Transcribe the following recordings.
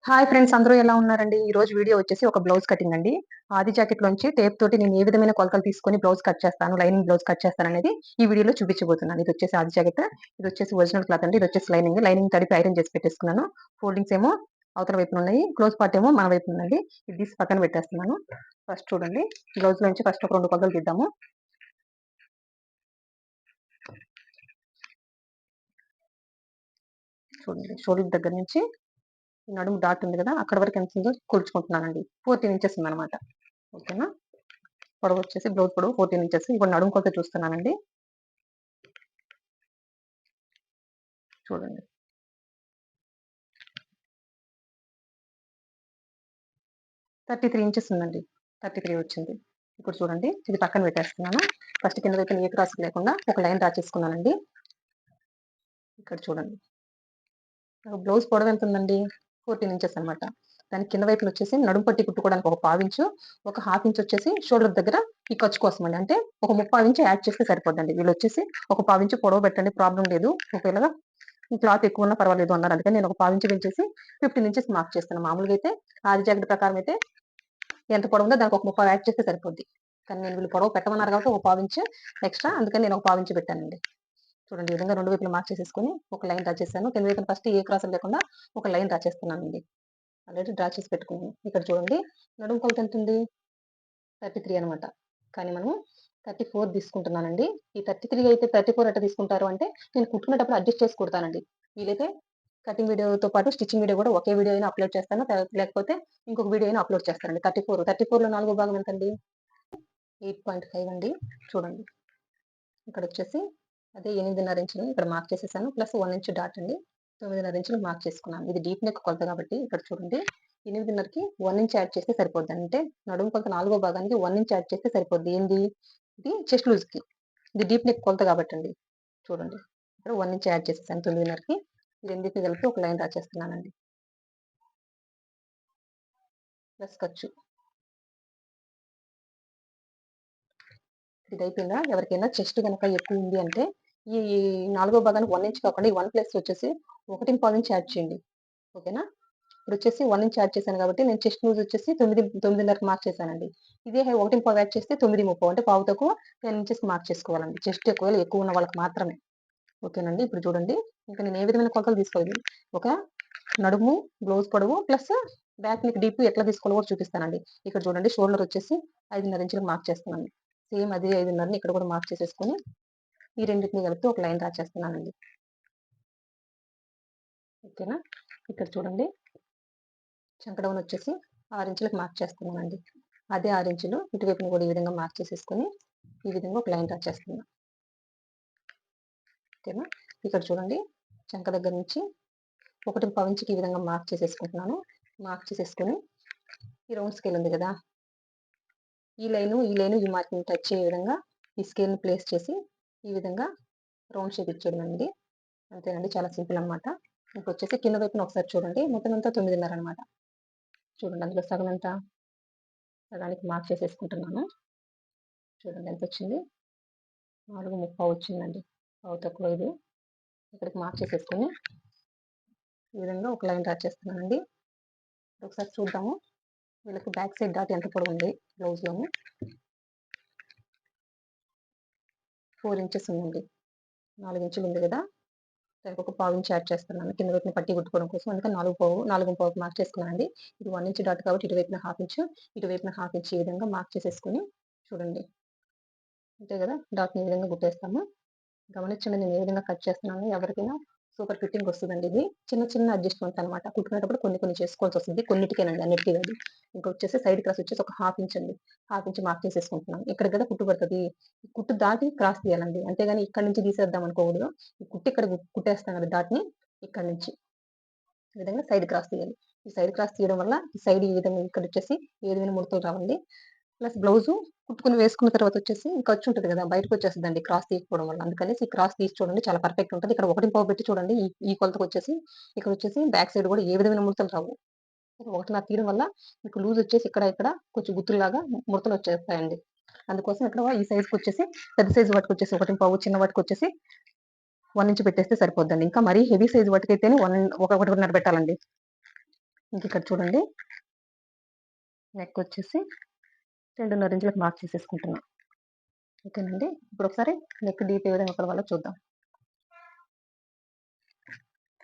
Hi friends, అందరూ ఎలా ఉన్నారండి? ఈ రోజు వీడియో వచ్చేసి ఒక బ్లౌజ్ కటింగ్ అండి. ఆది జాకెట్ లోంచి టేప్ తోటి నేను ఏ విధమైన కొలతలు తీసుకొని బ్లౌజ్ కట్ చేస్తాను, లైనింగ్ బ్లౌజ్ కట్ చేస్తాను అనేది ఈ వీడియోలో చూపించబోతున్నాను. ఇది వచ్చేసి ఆది జాకెట్, ఇది వచ్చేసి ఒరిజినల్ క్లాత్ అండి. ఇది వచ్చేసి లైనింగ్ తడిపి ఐరన్ చేసి పెట్టేసుకున్నాను. ఫోల్డింగ్స్ ఏమో అవతల వైపున ఉన్నాయి, క్లోజ్ పార్ట్ ఏమో మన వైపు ఉందండి. ఇది తీసి పక్కన పెట్టేస్తున్నాను. ఫస్ట్ చూడండి, బ్లౌజ్ లోంచి ఫస్ట్ ఒక 2 కొలతలు తీద్దాము. చూడండి, షోల్డర్ దగ్గర నుంచి నడుము డాట్ ఉంది కదా, అక్కడ వరకు ఎంత ఉందో కొలుచుకుంటున్నానండి. 14 ఇంచెస్ ఉందన్నమాట. ఓకేనా? పొడవు వచ్చేసి బ్లౌజ్ పొడవు 14 ఇంచెస్. ఇప్పుడు నడుము కొలత చూస్తున్నానండి. చూడండి, 33 ఇంచెస్ ఉందండి. 33 వచ్చింది. ఇప్పుడు చూడండి, ఇది పక్కన పెట్టేస్తున్నాను. ఫస్ట్ కింద వైపున ఏ క్రాస్ లేకుండా ఒక లైన్ డ్రా చేసుకున్నానండి. ఇక్కడ చూడండి, బ్లౌజ్ పొడవు ఎంత ఉందండి? 14 ఇంచెస్ అనమాట. దాని కింద వైపున వచ్చేసి నడుము పట్టి కుట్టుకోవడానికి ఒక పావించు, ఒక హాఫ్ ఇంచ్ వచ్చేసి షోల్డర్ దగ్గర ఈ ఖర్చు కోసం అండి. అంటే ఒక 30 ఇంచు యాడ్ చేస్తే సరిపోద్దండి. వీళ్ళు వచ్చేసి ఒక పావించు పొడవు పెట్టండి, ప్రాబ్లం లేదు. ఒకవేళ క్లాత్ ఎక్కువ ఉన్నా పర్వాలేదు అన్నారు. అందుకని నేను ఒక పావించు పెంచేసి 15 ఇంచెస్ మార్క్ చేస్తాను. మామూలుగా అయితే ఆది జాకెట్ ప్రకారం అయితే ఎంత పొడవు ఉందో దానికి ఒక 30 యాడ్ చేస్తే సరిపోద్ది. కానీ నేను వీళ్ళు పొడవు పెట్టమన్నారు కాబట్టి ఒక పావించు ఎక్స్ట్రా, అందుకని నేను ఒక పావించు పెట్టానండి. చూడండి, ఈ విధంగా 2 వైపులు మార్క్ చేసేసుకొని ఒక లైన్ డ్రా చేశాను. కింద వైపున ఫస్ట్ ఏ క్రాస్ లేకుండా ఒక లైన్ డ్రా చేస్తున్నానండి. ఆల్రెడీ డ్రా చేసి పెట్టుకున్నాను. ఇక్కడ చూడండి, నడుము కొలత ఎంత ఉంది? 33 అనమాట. కానీ మనం 34 తీసుకుంటున్నానండి. ఈ 33 అయితే 34 ఎట్ట తీసుకుంటారు అంటే, నేను కుట్టుకునేటప్పుడు అడ్జస్ట్ చేసి కుడతానండి. వీలైతే కటింగ్ వీడియోతో పాటు స్టిచ్చింగ్ వీడియో కూడా ఒకే వీడియో అయినా అప్లోడ్ చేస్తాను. లేకపోతే ఇంకొక వీడియో అయినా అప్లోడ్ చేస్తానండి. 34లో 4వ భాగం ఎంతండి? 8.5 అండి. చూడండి, ఇక్కడ వచ్చేసి అదే 8.5 ఇంచులు ఇక్కడ మార్క్ చేసేసాను. ప్లస్ 1 ఇంచ్ డాట్ అండి. 9.5 ఇంచులు మార్క్ చేసుకున్నాను. ఇది డీప్ నెక్ కొలత కాబట్టి ఇక్కడ చూడండి, 8.5కి 1 ఇంచ్ యాడ్ చేస్తే సరిపోద్ది. అంటే నడుము కొలత 4వ భాగానికి 1 ఇంచ్ యాడ్ చేస్తే సరిపోద్ది. ఏంది ఇది? చెస్ట్ లూజ్ కి. ఇది డీప్ నెక్ కొలత కాబట్టి అండి. చూడండి, ఇక్కడ 1 ఇంచ్ యాడ్ చేసేసాను 9.5కి. ఈ రెండింటిని కలిపి ఒక లైన్ డ్రా చేస్తున్నానండి. ప్లస్ ఖర్చు ఇది అయిపోయిందా? ఎవరికైనా చెస్ట్ కనుక ఎక్కువ ఉంది అంటే ఈ 4వ భాగానికి 1 ఇంచ్ కాకుండా ఈ 1 ప్లస్ వచ్చేసి 1.5 ఇంచ్ యాడ్ చేయండి. ఓకేనా? ఇప్పుడు వచ్చేసి 1 ఇంచ్ యాడ్ చేశాను కాబట్టి నేను చెస్ట్ లూజ్ వచ్చేసి 9.5 మార్క్ చేశానండి. ఇదే 1.5 యాడ్ చేస్తే 9.30 అంటే పావు తక్కువ 10 ఇంచెస్ మార్క్ చేసుకోవాలండి. చెస్ట్ ఒకవేళ ఎక్కువ ఉన్న వాళ్ళకి మాత్రమే. ఓకేనండి? ఇప్పుడు చూడండి, ఇంకా నేను ఏ విధమైన కొలతలు తీసుకోవాలి. ఒక నడుము, బ్లౌజ్ పొడవు ప్లస్ బ్యాక్ నెక్ డీప్ ఎట్లా తీసుకోవాలో కూడా చూపిస్తానండి. ఇక్కడ చూడండి, షోల్డర్ వచ్చేసి 5.5 ఇంచులకు మార్క్ చేస్తున్నాను. సేమ్ అదే 5.5ని ఇక్కడ కూడా మార్క్ చేసేసుకొని ఈ రెండింటిని కలిపి ఒక లైన్ డ్రా చేస్తున్నానండి. ఓకేనా? ఇక్కడ చూడండి, చంకడౌన్ వచ్చేసి 6 ఇంచులకు మార్క్ చేస్తున్నానండి. అదే 6 ఇంచులు ఇటువైపుని కూడా ఈ విధంగా మార్క్ చేసేసుకొని ఈ విధంగా ఒక లైన్ డ్రా చేస్తున్నాను. ఓకేనా? ఇక్కడ చూడండి, చంక దగ్గర నుంచి 1.5 ఇంచుకి ఈ విధంగా మార్క్ చేసేసుకుంటున్నాను. మార్క్ చేసేసుకొని ఈ రౌండ్ స్కేల్ ఉంది కదా, ఈ లైను ఈ మార్కింగ్ టచ్ అయ్యే విధంగా ఈ స్కేల్ని ప్లేస్ చేసి ఈ విధంగా రౌండ్ షేప్ ఇచ్చేయడం అండి. అంతేనండి, చాలా సింపుల్ అనమాట. ఇప్పుడు వచ్చేసి కింద వైపున ఒకసారి చూడండి, మొత్తం అంతా 9.5 అనమాట. చూడండి, అందులో సగం ఎంత? సగానికి మార్క్ చేసేసుకుంటున్నాను. చూడండి ఎంత వచ్చింది? 4.30 వచ్చిందండి. పావు తక్కువ ఇది. ఇక్కడికి మార్క్ చేసేసుకొని ఈ విధంగా ఒక లైన్ డ్రా చేస్తున్నానండి. ఒకసారి చూద్దాము, వీళ్ళకి బ్యాక్ సైడ్ డాట్ ఎంత పొడవు ఉంది బ్లౌజ్లోను. 4 ఇంచెస్ ఉందండి. 4 ఇంచులు ఉంది కదా, దానికి ఒక పావు ఇంచ్ యాడ్ చేస్తున్నాను కింద వైపున పట్టి కుట్టుకోవడం కోసం. అందుకని 4.5 మార్క్ చేసుకున్నానండి. ఇది 1 ఇంచ్ డాట్ కాబట్టి ఇటువైపున హాఫ్ ఇంచ్, ఇటువైపున హాఫ్ ఇంచ్ ఈ విధంగా మార్క్ చేసేసుకొని చూడండి, అంతే కదా, డాట్ని ఈ విధంగా కుట్టేస్తాము. గమనించండి, నేను ఏ విధంగా కట్ చేస్తున్నాను. ఎవరికైనా సూపర్ ఫిట్టింగ్ వస్తుందండి. ఇది చిన్న చిన్న అడ్జస్ట్మెంట్స్ అనమాట. కుట్టుకునేటప్పుడు కొన్ని చేసుకోవాల్సి వస్తుంది. కొన్నిటికేనండి, అన్నిటికీ కాదు. ఇంకా వచ్చేసి సైడ్ క్రాస్ వచ్చేసి ఒక హాఫ్ ఇంచ్ అండి. హాఫ్ ఇంచ్ మార్క్ చేసేసుకుంటున్నాను. ఇక్కడ కదా కుట్టు పడుతుంది, కుట్టు దాటి క్రాస్ తీయాలండి. అంతేగాని ఇక్కడ నుంచి తీసేద్దాం అనుకోకూడదు. ఈ కుట్టు ఇక్కడ కుట్టేస్తాం కదా డాట్ని, ఇక్కడ నుంచి ఈ విధంగా సైడ్ క్రాస్ తీయాలి. ఈ సైడ్ క్రాస్ తీయడం వల్ల ఈ సైడ్ ఈ విధంగా ఇక్కడ వచ్చేసి ఏ విధమైన ముడతలు రావండి. ప్లస్ బ్లౌజు కుట్టుకుని వేసుకున్న తర్వాత వచ్చేసి ఖర్చు ఉంటుంది కదా, బయటకు వచ్చేస్తుందండి క్రాస్ తీసుకోవడం వల్ల. అందుకనేసి ఈ క్రాస్ తీసి చూడండి, చాలా పర్ఫెక్ట్ ఉంటుంది. ఇక్కడ 1.5 పెట్టి చూడండి, ఈ కొలతకు వచ్చేసి ఇక్కడ వచ్చేసి బ్యాక్ సైడ్ కూడా ఏ విధమైన ముడతలు రావు. 1.5 తీయడం వల్ల మీకు లూజ్ వచ్చేసి ఇక్కడ కొంచెం గుత్తులాగా ముడతలు వచ్చేస్తాయండి. అందుకోసం ఇక్కడ ఈ సైజ్కి వచ్చేసి పెద్ద సైజు వాటికి వచ్చేసి 1.5, చిన్న వాటికి వచ్చేసి 1 ఇంచ్ పెట్టేస్తే సరిపోద్దండి. ఇంకా మరీ హెవీ సైజు వాటికైతేనే 1.5 పెట్టాలండి. ఇంక ఇక్కడ చూడండి నెక్ వచ్చేసి 2.5 ఇంచులకు మార్క్ చేసేసుకుంటున్నా. ఓకేనండి. ఇప్పుడు ఒకసారి నెక్ డీప్ ఏ విధంగా కొలవాలో చూద్దాం.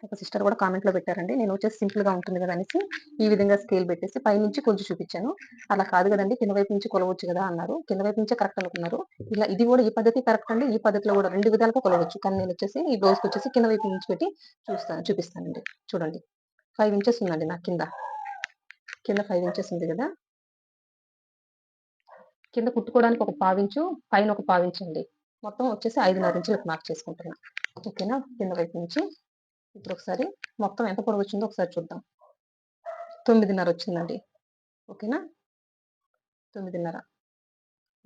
ఒక సిస్టర్ కూడా కామెంట్‌లో పెట్టారండి. నేను వచ్చేసి సింపుల్‌గా ఉంటుంది కదా అనేసి ఈ విధంగా స్కేల్ పెట్టేసి పైనుంచి కొంచెం చూపించాను. అలా కాదు కదండీ! కింద వైపు నుంచి కొలవచ్చు కదా అన్నారు. కింద వైపు నుంచే కరెక్ట్ అనుకున్నారు. ఇలా ఇది కూడా ఈ పద్ధతి కరెక్ట్ అండి. ఈ పద్ధతిలో కూడా 2 విధాలుగా కొలవచ్చు. కానీ నేనొచ్చేసి ఈ బ్లౌజ్‌కొచ్చేసి కింద వైపు నుంచి పెట్టి చూపిస్తానండి. చూడండి. 5 ఇంచెస్ ఉందండి నాకు కింద. కింద 5 ఇంచెస్ ఉంది కదా! కింద కుట్టుకోవడానికి ఒక పావించు, పైన ఒక పావించు అండి. మొత్తం వచ్చేసి 5.5 ఇంచులకు మార్క్ చేసుకుంటున్నా. ఓకేనా? కింద వైపు నుంచి. ఇప్పుడు ఒకసారి మొత్తం ఎంత పొడవొచ్చిందో ఒకసారి చూద్దాం. 9.5 వచ్చిందండి. ఓకేనా? 9.5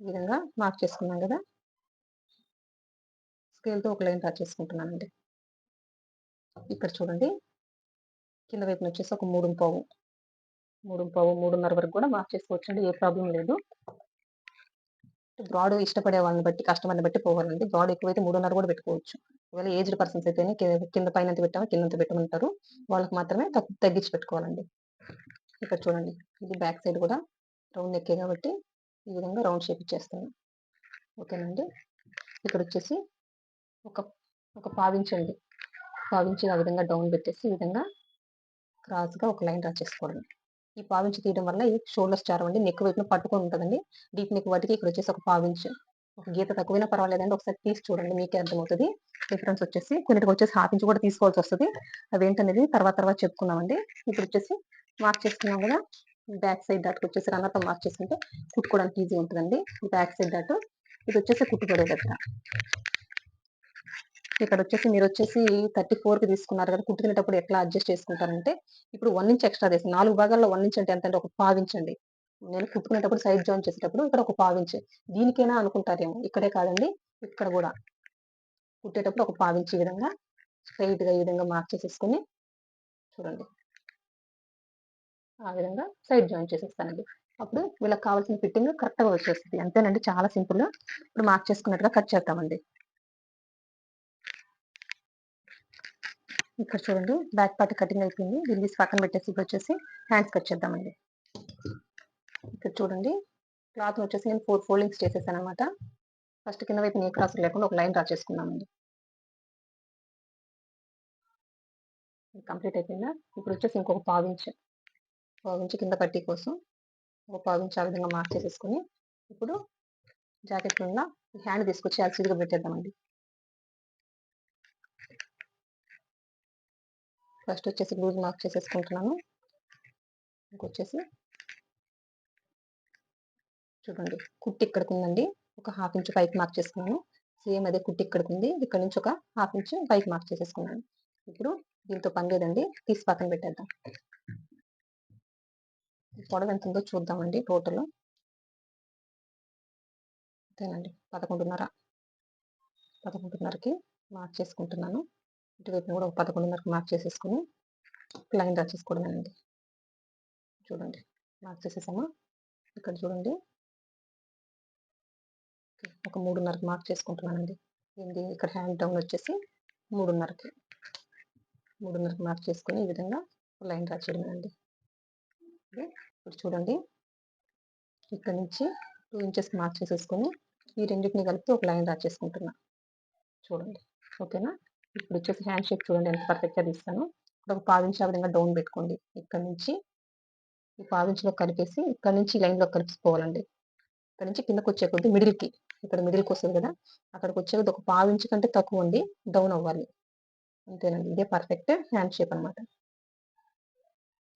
ఈ విధంగా మార్క్ చేసుకున్నాం గదా! స్కేల్‌తో ఒక లైన్ డ్రా చేసుకుంటున్నానండి. ఇక్కడ చూడండి. కింద వైపునొచ్చేసి ఒక 3:15, 3:30 వరకు కూడా మార్క్ చేసుకోవచ్చండి. ఏ ప్రాబ్లమ్ లేదు. బ్రాడ్ ఇష్టపడే వాళ్ళని బట్టి, కస్టమర్‌ని బట్టి పోవాలండి. బ్రాడ్ ఎక్కువైతే 3:30 కూడా పెట్టుకోవచ్చు. ఒకవేళ ఏజ్డ్ పర్సన్స్ అయితేనే కింద పైనెంత పెట్టామో కిందంత పెట్టమంటారు. వాళ్ళకి మాత్రమే తగ్గించి పెట్టుకోవాలండి. ఇక్కడ చూడండి. ఇది బ్యాక్ సైడ్ కూడా రౌండ్ నెక్కే కాబట్టి ఈ విధంగా రౌండ్ షేప్ ఇచ్చేస్తాను. ఓకేనండి. ఇక్కడొచ్చేసి ఒక ఒక పావించండి. పావించి ఆ విధంగా డౌన్ పెట్టేసి ఈ విధంగా క్రాస్‌గా ఒక లైన్ డ్రా చేసుకోవడమే. ఈ పావించి తీయడం వల్ల ఈ షోల్డర్స్ చారవండి. నెక్ వైపున పట్టుకొని ఉంటదండి. డీప్ నెక్ వాటికి ఇక్కడొచ్చేసి ఒక పావించు. ఒక గీత తక్కువైనా పర్వాలేదండి. ఒకసారి తీసి చూడండి మీకే అర్థమవుతది. డిఫరెన్స్ వచ్చేసి కొన్నిటికొచ్చేసి హాఫ్ ఇంచ్ కూడా తీసుకోవాల్సొస్తది. అవేంటనేది తర్వాత చెప్పుకుందామండి. ఇప్పుడొచ్చేసి మార్క్ చేసుకున్నాం గదా! బ్యాక్ సైడ్ డాట్‌కొచ్చేసి రన్నర్‌తో మార్క్ చేసుకుంటే కుట్టుకోవడానికి ఈజీగా ఉంటదండి. బ్యాక్ సైడ్ డాట్ ఇదొచ్చేసి కుట్టుపడే దగ్గర. ఇక్కడొచ్చేసి మీరొచ్చేసి 34కి తీసుకున్నారు కదా! కుట్టుకునేటప్పుడు ఎట్లా అడ్జస్ట్ చేసుకుంటారంటే, ఇప్పుడు 1 ఇంచ్ ఎక్స్‌ట్రా తీసి 4 భాగాల్లో 1 ఇంచ్ అంటే ఎంతండి? ఒక పావించండి. నేను కుట్టుకునేటప్పుడు సైడ్ జాయిన్ చేసేటప్పుడు ఇక్కడ ఒక పావించ్. దీనికేనా అనుకుంటారేమో! ఇక్కడే కాదండి. ఇక్కడ గూడా కుట్టేటప్పుడు ఒక పావించ్ ఈ విధంగా స్ట్రెయిట్‌గా ఈ విధంగా మార్క్ చేసేసుకొని చూడండి. ఆ విధంగా సైడ్ జాయిన్ చేసేస్తానండి. అప్పుడు వీళ్ళకి కావాల్సిన ఫిట్టింగ్ కరెక్ట్‌గా వచ్చేస్తది. అంతేనండి. చాలా సింపుల్. ఇప్పుడు మార్క్ చేసుకున్నట్టుగా కట్ చేద్దామండి. ఇక్కడ చూడండి బ్యాక్ పార్ట్ కటింగ్ అయిపోయింది. దీన్ని తీసి పక్కన పెట్టేసి ఇప్పుడొచ్చేసి హ్యాండ్స్ కట్ చేద్దామండి. ఇక్కడ చూడండి క్లాత్‌నొచ్చేసి నేను 4 ఫోల్డింగ్స్ చేసేసాననమాట. ఫస్ట్ కింద వైపున ఏ క్రాస్ లేకుండా ఒక లైన్ డ్రా చేసుకుందామండి. కంప్లీట్ అయిపోయిందా? ఇప్పుడొచ్చేసి ఇంకొక పావించు కింద పట్టీ కోసం ఒక పావించు ఆ విధంగా మార్క్ చేసేసుకొని, ఇప్పుడు జాకెట్‌లో ఉన్న ఈ హ్యాండ్ తీసుకొచ్చి యాజ్ టీజ్‌గా పెట్టేద్దామండి. ఫస్ట్ వచ్చేసి లూజ్ మార్క్ చేసేసుకుంటున్నాను. ఇంకొచ్చేసి చూడండి కుట్టు ఇక్కడికుందండి. ఒక హాఫ్ ఇంచ్ పైకి మార్క్ చేసుకున్నాను. సేమ్ అదే కుట్టు ఇక్కడికుంది. ఇక్కడ నుంచి ఒక హాఫ్ ఇంచ్ పైకి మార్క్ చేసేసుకున్నాను. ఇప్పుడు దీంతో పని లేదండి. తీసి పక్కన పెట్టేద్దాం. పొడవు ఎంతుందో చూద్దామండి టోటల్. అంతేనండి. 11:30కి మార్క్ చేసుకుంటున్నాను. ఇటువైపున కూడా ఒక 11:30కి మార్క్ చేసేసుకొని లైన్ డ్రా చేసుకోవడమేనండి. చూడండి మార్క్ చేసేసామా? ఇక్కడ చూడండి ఒక 3:30కి మార్క్ చేసుకుంటున్నానండి. ఏంది ఇక్కడ హ్యాండ్ డౌన్ వచ్చేసి 3:30కి 3:30కి మార్క్ చేసుకొని ఈ విధంగా లైన్ డ్రా చేయడమేనండి. ఓకే. ఇప్పుడు చూడండి ఇక్కడ నుంచి 2 ఇంచెస్ మార్క్ చేసేసుకొని ఈ రెండిటిని కలిపి ఒక లైన్ డ్రా చేసుకుంటున్నా. చూడండి. ఓకేనా? ఇప్పుడొచ్చేసి హ్యాండ్ షేప్ చూడండి ఎంత పర్ఫెక్ట్‌గా తీస్తానో. ఇప్పుడు ఒక పావించి ఆ విధంగా డౌన్ పెట్టుకోండి. ఇక్కడి నుంచి ఈ పావించిలో కలిపేసి ఇక్కడి నుంచి లైన్‌లో కలిపిపోవాలండి. ఇక్కడ నుంచి కిందకొచ్చే కొద్దీ మిడిల్‌కి ఇక్కడ మిడిల్‌కొస్తది కదా! అక్కడికొచ్చే కొద్దీ ఒక పావించి కంటే తక్కువుండి డౌన్ అవ్వాలి. అంతేనండి. ఇదే పర్ఫెక్ట్ హ్యాండ్ షేప్ అనమాట.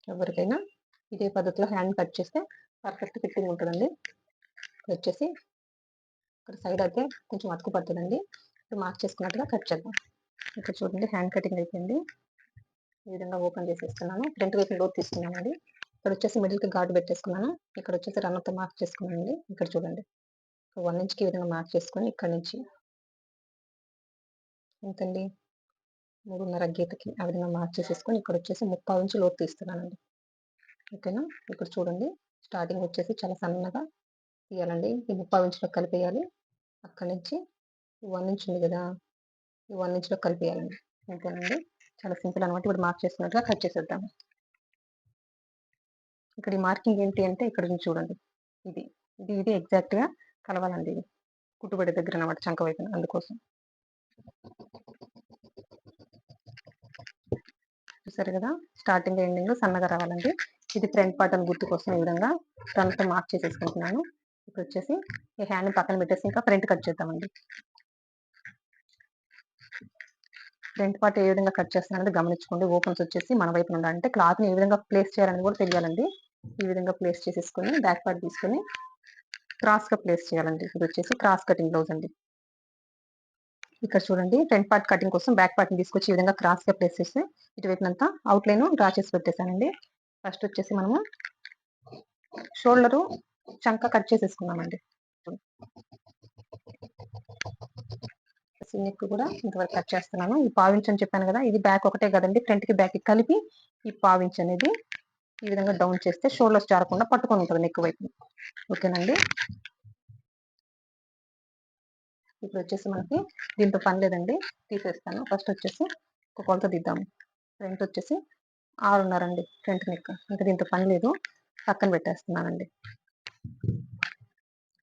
ఎవరికైనా ఇదే పద్ధతిలో హ్యాండ్ కట్ చేస్తే పర్ఫెక్ట్ ఫిట్టింగ్ ఉంటదండి. ఇదొచ్చేసి ఇక్కడ సైడ్ అయితే కొంచెం అతుకు పడుతదండి. ఇప్పుడు మార్క్ చేసుకున్నట్టుగా కట్ చేద్దాం. ఇక్కడ చూడండి హ్యాండ్ కటింగ్ అయిపోయింది. ఈ విధంగా ఓపెన్ చేసేస్తున్నాను. ఫ్రంట్ వైపున లోతు తీసుకున్నానండి. ఇక్కడొచ్చేసి మిడిల్‌కి ఘాటు పెట్టేసుకున్నాను. ఇక్కడొచ్చేసి రన్నర్‌తో మార్క్ చేసుకున్నానండి. ఇక్కడ చూడండి. 1 ఇంచ్‌కి ఈ విధంగా మార్క్ చేసుకొని ఇక్కడి నుంచి ఎంతండి 3:30 గీతకి ఆ విధంగా మార్క్ చేసేసుకొని ఇక్కడొచ్చేసి 3/4 ఇంచు లోతు తీస్తున్నానండి. ఓకేనా? ఇప్పుడు చూడండి స్టార్టింగ్ వచ్చేసి చాలా సన్నగా తీయాలండి. ఈ 3/4 ఇంచులోకి కలిపేయాలి. అక్కడి నుంచి ఈ 1 ఇంచ్ ఉంది గదా! ఈ 1 ఇంచ్‌లోకి కలిపేయాలండి. అంతేనండి. చాలా సింపుల్ అనమాట. ఇప్పుడు మార్క్ చేసుకున్నట్టుగా కట్ చేసేద్దాం. ఇక్కడ ఈ మార్కింగ్ ఏంటి అంటే ఇక్కడ నుంచి చూడండి. ఇది. ఇది ఎగ్జాక్ట్‌గా కలవాలండి ఇది. కుట్టుబడి దగ్గర అన్నమాట చంక వైపున అందుకోసం. చూసారు కదా! స్టార్టింగ్, ఎండింగ్ సన్నగా రావాలండి. ఇది ఫ్రంట్ పార్ట్ అని గుర్తు కోసం ఈ విధంగా ఫ్రంట్ మార్క్ చేసేసుకుంటున్నాను. ఇప్పుడొచ్చేసి ఈ హ్యాండ్‌ని పక్కన పెట్టేసి ఇంకా ఫ్రంట్ కట్ చేద్దామండి. ఫ్రంట్ పార్ట్ ఏ విధంగా కట్ చేస్తున్నాననేది గమనించుకోండి. ఓపెన్స్ వచ్చేసి మన వైపున ఉండాలంటే క్లాత్‌ని ఏ విధంగా ప్లేస్ చేయాలని కూడా తెలియాలండి. ఈ విధంగా ప్లేస్ చేసేసుకొని బ్యాక్ పార్ట్ తీసుకొని క్రాస్‌గా ప్లేస్ చేయాలండి. ఇదొచ్చేసి క్రాస్ కటింగ్ బ్లౌజ్ అండి. ఇక్కడ చూడండి ఫ్రంట్ పార్ట్ కటింగ్ కోసం బ్యాక్ పార్ట్‌ని తీసుకొచ్చి ఈ విధంగా క్రాస్‌గా ప్లేస్ చేసి ఇటువైపునంతా అవుట్‌లైన్ డ్రా చేసి పెట్టేసానండి. ఫస్ట్ వచ్చేసి మనము షోల్డరు చంక కట్ చేసేసుకున్నామండి. నెక్ కూడా ఇంతవరకు కట్ చేస్తున్నాను. ఈ పావించ్ అని చెప్పాను కదా! ఇది బ్యాక్ ఒకటే కదండి. ఫ్రంట్‌కి బ్యాక్‌కి కలిపి ఈ పావించ్ అనేది ఈ విధంగా డౌన్ చేస్తే షోల్డర్స్ జారకుండా పట్టుకొని ఉంటది నెక్ వైపు. ఓకేనండి. ఇప్పుడు వచ్చేసి మనకి దీంతో పని లేదండి. తీసేస్తాను. ఫస్ట్ వచ్చేసి ఒక కొలత తీద్దాము. ఫ్రంట్ వచ్చేసి 6:30 అండి ఫ్రంట్ నెక్. ఇంకా దీంతో పని లేదు. పక్కన పెట్టేస్తున్నానండి.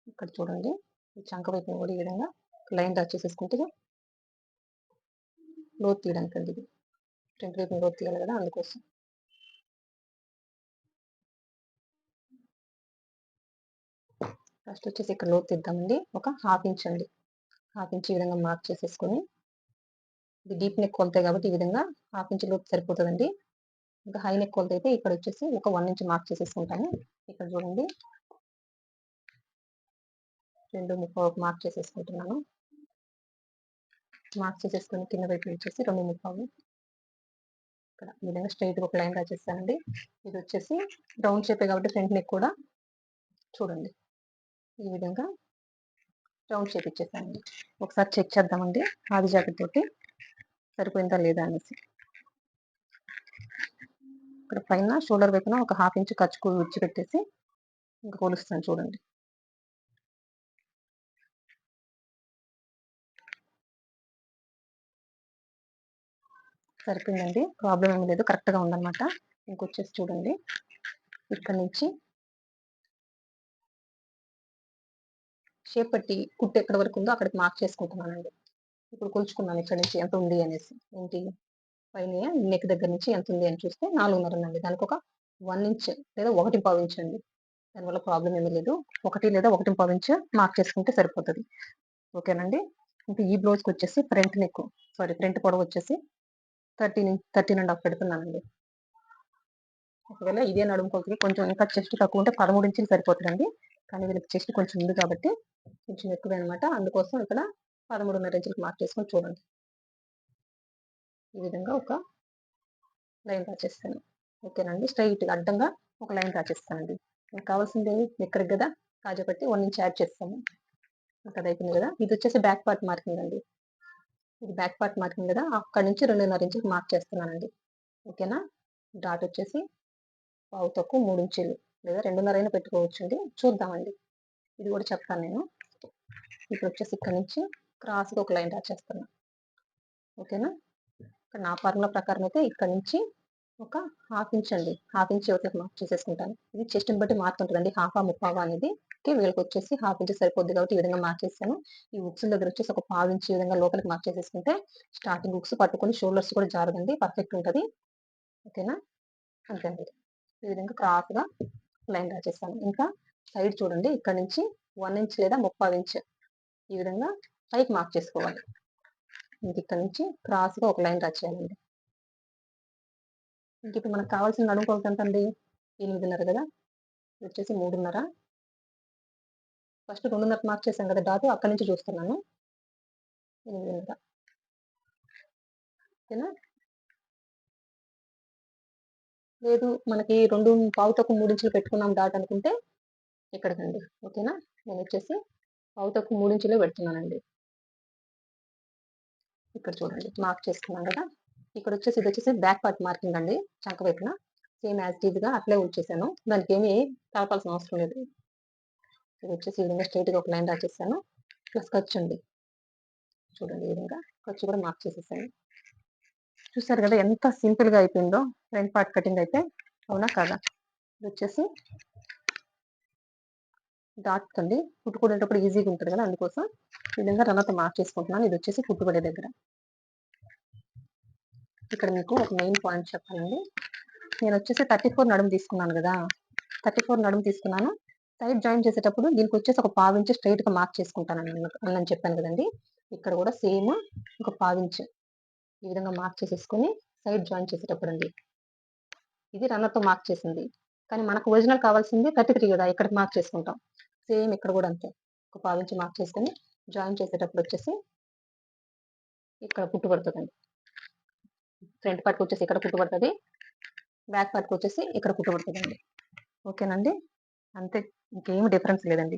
ఇక్కడ చూడండి ఈ చంక వైపున కూడా ఈ విధంగా లైన్ డ్రా చేసేసుకుంటే లోతు తీయడానికండి ఇది. ఫ్రంట్ వైపున లోతు తీయాలి కదా అందుకోసం. ఫస్ట్ వచ్చేసి ఇక్కడ లోతు తీద్దామండి. ఒక 1/2 ఇంచ్ అండి. 1/2 ఇంచ్ ఈ విధంగా మార్క్ చేసేసుకొని ఇది డీప్ నెక్ కొలతే కాబట్టి ఈ విధంగా 1/2 ఇంచ్ లోతు సరిపోతదండి. ఇంకా హై నెక్ కొలత అయితే ఇక్కడ వచ్చేసి ఒక 1 ఇంచ్ మార్క్ చేసేసుకుంటాను. ఇక్కడ చూడండి 2:30 మార్క్ చేసేసుకుంటున్నాను. మార్క్ చేసేసుకొని కింద వైపు వచ్చేసి 2:30 ఇక్కడ ఈ విధంగా స్ట్రైట్‌గా ఒక లైన్ డ్రా చేస్తానండి. ఇది వచ్చేసి రౌండ్ షేపే కాబట్టి ఫ్రంట్ నెక్ కూడా చూడండి ఈ విధంగా రౌండ్ షేప్ ఇచ్చేసానండి. ఒకసారి చెక్ చేద్దామండి ఆది జాకెట్ తోటి సరిపోయిందా లేదా అనేసి. ఇక్కడ పైన షోల్డర్ వైపున ఒక 1/2 ఇంచ్ ఖర్చుకు విడిచిపెట్టేసి ఇంకా కొలుస్తాను చూడండి. సరిపోయిందండి. ప్రాబ్లమ్ ఏమి లేదు. కరెక్ట్‌గా ఉందన్నమాట. ఇంకొచ్చేసి చూడండి ఇక్కడ నుంచి షేప్ పట్టి కుట్టు ఎక్కడి వరకు ఉందో అక్కడికి మార్క్ చేసుకుంటున్నానండి. ఇప్పుడు కొలుచుకున్నాను ఇక్కడ నుంచి ఎంత ఉంది అనేసి. ఏంటి పైన నెక్ దగ్గర నుంచి ఎంత ఉంది అని చూస్తే 4:30 ఉందండి. దానికి ఒక 1 ఇంచ్ లేదా 1.25 ఇంచ్ అండి. దానివల్ల ప్రాబ్లమ్ ఏమీ లేదు. 1 లేదా 1.25 ఇంచ్ మార్క్ చేసుకుంటే సరిపోతది. ఓకేనండి. ఇంకా ఈ బ్లౌజ్‌కొచ్చేసి ఫ్రంట్ పొడవు వచ్చేసి 13.5 పెడుతున్నానండి. ఒకవేళ ఇదే నడుము కొలతకి కొంచెం ఇంకా చెస్ట్ తక్కువ ఉంటే 13 ఇంచులు సరిపోతదండి. కానీ వీళ్ళకి చెస్ట్ కొంచెం ఉంది కాబట్టి కొంచెం ఎక్కువే అనమాట. అందుకోసం ఇక్కడ 13:30 ఇంచులకి మార్క్ చేసుకొని చూడండి. ఈ విధంగా ఒక లైన్ డ్రా చేస్తాను. ఓకేనండి. స్ట్రెయిట్‌గా అడ్డంగా ఒక లైన్ డ్రా చేస్తానండి. మనకు కావాల్సింది నెక్కర్‌కి గదా! కాజా పట్టి 1 ఇంచ్ యాడ్ చేస్తాము. ఇంకా అది అయిపోయింది గదా! ఇదొచ్చేసి బ్యాక్ పార్ట్ మార్కింగ్ అండి. ఇది బ్యాక్ పార్ట్ మార్కింగ్ గదా! అక్కడి నుంచి 2:30 ఇంచులకి మార్క్ చేస్తున్నానండి. ఓకేనా? డాట్ వచ్చేసి పావు తక్కువ 3 ఇంచులు లేదా 2:30 అయినా పెట్టుకోవచ్చండి. చూద్దామండి. ఇది కూడా చెప్తాను నేను. ఇప్పుడొచ్చేసి ఇక్కడ నుంచి క్రాస్‌గా ఒక లైన్ డ్రా చేస్తున్నా. ఓకేనా? ఇక్కడ నా ఫార్ములా ప్రకారం అయితే ఇక్కడ నుంచి ఒక 1/2 ఇంచ్ అండి. 1/2 ఇంచ్ యువతలకి మార్క్ చేసేసుకుంటాను. ఇది చెస్ట్‌ని బట్టి మారుతుంటదండి. హాఫా, ముప్పావా అనేది. వీళ్ళకొచ్చేసి 1/2 ఇంచ్ సరిపోద్ది కాబట్టి ఈ విధంగా మార్క్ చేశాను. ఈ హుక్స్ దగ్గర వచ్చేసి ఒక పావు ఇంచ్ ఈ విధంగా లోపలికి మార్క్ చేసేసుకుంటే స్టార్టింగ్ హుక్స్ పట్టుకొని షోల్డర్స్ కూడా జారదండి. పర్ఫెక్ట్ ఉంటది. ఓకేనా? అంతే అండి. ఈ విధంగా క్రాస్‌గా లైన్ డ్రా చేశాను. ఇంకా సైడ్ చూడండి ఇక్కడ నుంచి 1 ఇంచ్ లేదా 3/4 ఇంచ్ ఈ విధంగా పైకి మార్క్ చేసుకోవాలి. ఇక్కడ నుంచి క్రాస్‌గా ఒక లైన్ డ్రా చేయాలండి. ఇప్పుడు మనకు కావాల్సిన నడుము కొలత ఎంతండి? 8:30 కదా! ఇది వచ్చేసి 3:30 ఫస్ట్ 2:30 మార్క్ చేశాం కదా! డాట్ అక్కడి నుంచి చూస్తున్నాను. 8:30 ఓకేనా? లేదు మనకి 2 పావు తక్కువ 3 ఇంచులు పెట్టుకున్నాం డాట్ అనుకుంటే ఇక్కడికండి. ఓకేనా? నేనొచ్చేసి పావు తక్కువ 3 ఇంచులే పెడుతున్నానండి. ఇక్కడ చూడండి మార్క్ చేసుకున్నాం కదా! ఇదొచ్చేసి బ్యాక్ పార్ట్ మార్కింగ్ అండి. చంక వైపున. సేమ్ యాజ్ ఇట్ ఈస్‌గా అట్లే ఉంచేసాను. దానికేమి కలపాల్సిన అవసరం లేదు. ఇదొచ్చేసి ఈ విధంగా స్ట్రెయిట్‌గా ఒక లైన్ డ్రా చేశాను. ప్లస్ ఖర్చండి. చూడండి ఈ విధంగా ఖర్చు కూడా మార్క్ చేసేసాను. చూసారు కదా ఎంత సింపుల్‌గా అయిపోయిందో ఫ్రంట్ పార్ట్ కటింగ్ అయితే. అవునా కాదా? ఇది వచ్చేసి డాట్ అండి. కుట్టుకునేటప్పుడు ఈజీగా ఉంటుంది కదా, అందుకోసం ఈ విధంగా రన్నర్తో మార్క్ చేసుకుంటున్నాను. ఇది వచ్చేసి కుట్టుబడే దగ్గర. ఇక్కడ మీకు ఒక మెయిన్ పాయింట్ చెప్పాలండి. నేను వచ్చేసి 34 నడుము తీసుకున్నాను కదా, 34 నడుము తీసుకున్నాను. సైడ్ జాయిన్ చేసేటప్పుడు దీనికి వచ్చేసి ఒక పావించి స్ట్రైట్గా మార్క్ చేసుకుంటానని చెప్పాను కదండి. ఇక్కడ కూడా సేమ్ ఒక పావించి ఈ విధంగా మార్క్ చేసేసుకుని సైడ్ జాయిన్ చేసేటప్పుడు అండి. ఇది రన్నర్తో మార్క్ చేసింది, కానీ మనకు ఒరిజినల్ కావాల్సింది 33 కదా, ఇక్కడికి మార్క్ చేసుకుంటాం. సేమ్ ఇక్కడ కూడా అంతే, ఒక పావించి మార్క్ చేసుకుని జాయిన్ చేసేటప్పుడు వచ్చేసి ఇక్కడ కుట్టు పడుతుందండి. ఫ్రంట్ పార్ట్కి వచ్చేసి ఇక్కడ కుట్టు పడుతుంది, బ్యాక్ పార్ట్కి వచ్చేసి ఇక్కడ కుట్టు పడుతుందండి. ఓకేనండి, అంతే, ఇంకేం డిఫరెన్స్ లేదండి.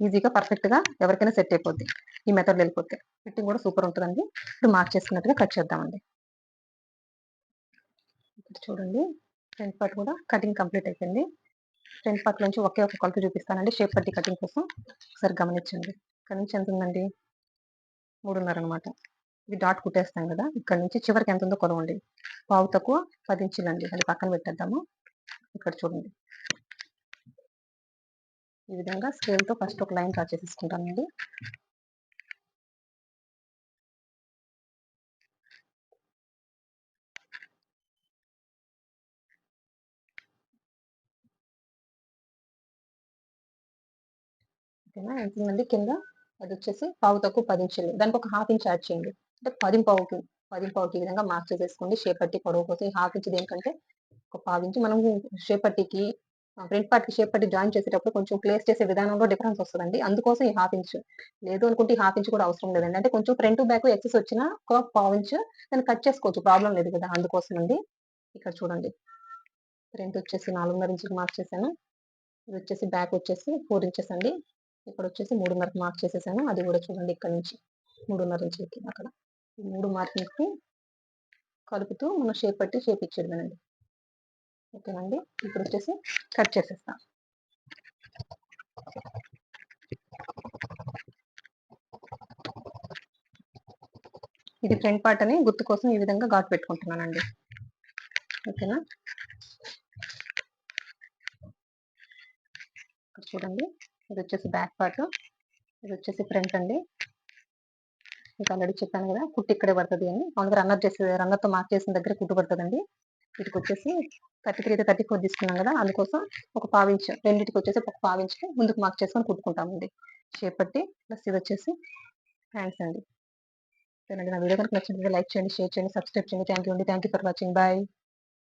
ఈజీగా పర్ఫెక్ట్గా ఎవరికైనా సెట్ అయిపోద్ది ఈ మెథడ్ వెళ్ళిపోతే. ఫిట్టింగ్ కూడా సూపర్ ఉంటుందండి. ఇప్పుడు మార్క్ చేసుకున్నట్టుగా కట్ చేద్దామండి. ఇప్పుడు చూడండి, ఫ్రంట్ పార్ట్ కూడా కటింగ్ కంప్లీట్ అయిపోయింది. ఫ్రంట్ పార్ట్ నుంచి ఒకే ఒక కొలత చూపిస్తానండి షేప్ పట్టి కటింగ్ కోసం. ఒకసారి గమనించండి. ఇక్కడ నుంచి ఎంత ఉందండి, 3.5 అనమాట. ఇది డాట్ కుట్టేస్తాం కదా, ఇక్కడ నుంచి చివరికి ఎంత ఉందో కొలవండి. పావు తక్కువ 10 ఇంచులు అండి. అది పక్కన పెట్టేద్దాము. ఇక్కడ చూడండి, ఈ విధంగా స్కేల్తో ఫస్ట్ ఒక లైన్ డ్రా చేసేసుకుంటానండి. ఓకేనా, ఎంత ఉందండి కింద, అది వచ్చేసి పావు తక్కువ 10 ఇంచులు. దానికి ఒక హాఫ్ ఇంచ్ యాడ్ చేయండి, అంటే 10 పావుకి ఈ విధంగా మార్క్ చేసేసుకోండి. షేప్ పట్టి పొడవు కోసం ఈ హాఫ్ ఇంచ్ దేనికంటే ఒక పావు ఇంచు మనం షేప్ పట్టికి ఫ్రంట్ పార్ట్కి షేప్ పట్టి జాయిన్ చేసేటప్పుడు కొంచెం ప్లేస్ చేసే విధానంలో డిఫరెన్స్ వస్తుందండి. అందుకోసం ఈ హాఫ్ ఇంచ్. లేదు అనుకుంటే ఈ హాఫ్ ఇంచ్ కూడా అవసరం లేదండి. అంటే కొంచెం ఫ్రంట్ బ్యాక్ ఎక్సెస్ వచ్చినా ఒక పావు ఇంచ్ దాన్ని కట్ చేసుకోవచ్చు, ప్రాబ్లం లేదు కదా, అందుకోసం అండి. ఇక్కడ చూడండి, ఫ్రంట్ వచ్చేసి 4.5 ఇంచుకి మార్క్ చేశాను. ఇది వచ్చేసి బ్యాక్ వచ్చేసి 4 ఇంచెస్ అండి. ఇక్కడ వచ్చేసి 3.5కి మార్క్ చేసేసాను. అది కూడా చూడండి, ఇక్కడ నుంచి 3.5 ఇంచులకి అక్కడ ఈ 3 మార్కింగ్కి కలుపుతూ మనం షేప్ పట్టి షేప్ ఇచ్చేయడమేనండి. ఓకేనండి, ఇప్పుడు వచ్చేసి కట్ చేసేస్తాం. ఇది ఫ్రంట్ పార్ట్ అని గుర్తు కోసం ఈ విధంగా ఘాట్ పెట్టుకుంటున్నానండి. ఓకేనా, ఇక్కడ చూడండి, ఇది వచ్చేసి బ్యాక్ పార్ట్, ఇది వచ్చేసి ఫ్రంట్ అండి. మీకు ఆల్రెడీ చెప్పాను కదా, కుట్టు ఇక్కడే పడుతుంది అని. మామూలుగా రన్నర్తో మార్క్ చేసిన దగ్గర కుట్టు పడుతుందండి. వీటికి వచ్చేసి 33 అయితే 34 తీసుకున్నాం కదా, అందుకోసం ఒక పావించ్, రెండింటికి వచ్చేసి ఒక పావించ్కి ముందుకు మార్క్ చేసుకొని కుట్టుకుంటామండి. షేప్ పట్టి ప్లస్ ఇది వచ్చేసి హ్యాండ్స్ అండి. నా వీడియో కనుక నచ్చినట్లయితే లైక్ చేయండి, షేర్ చేయండి, సబ్స్క్రైబ్ చేయండి. థ్యాంక్ యూ అండి. Thank you for watching. Bye.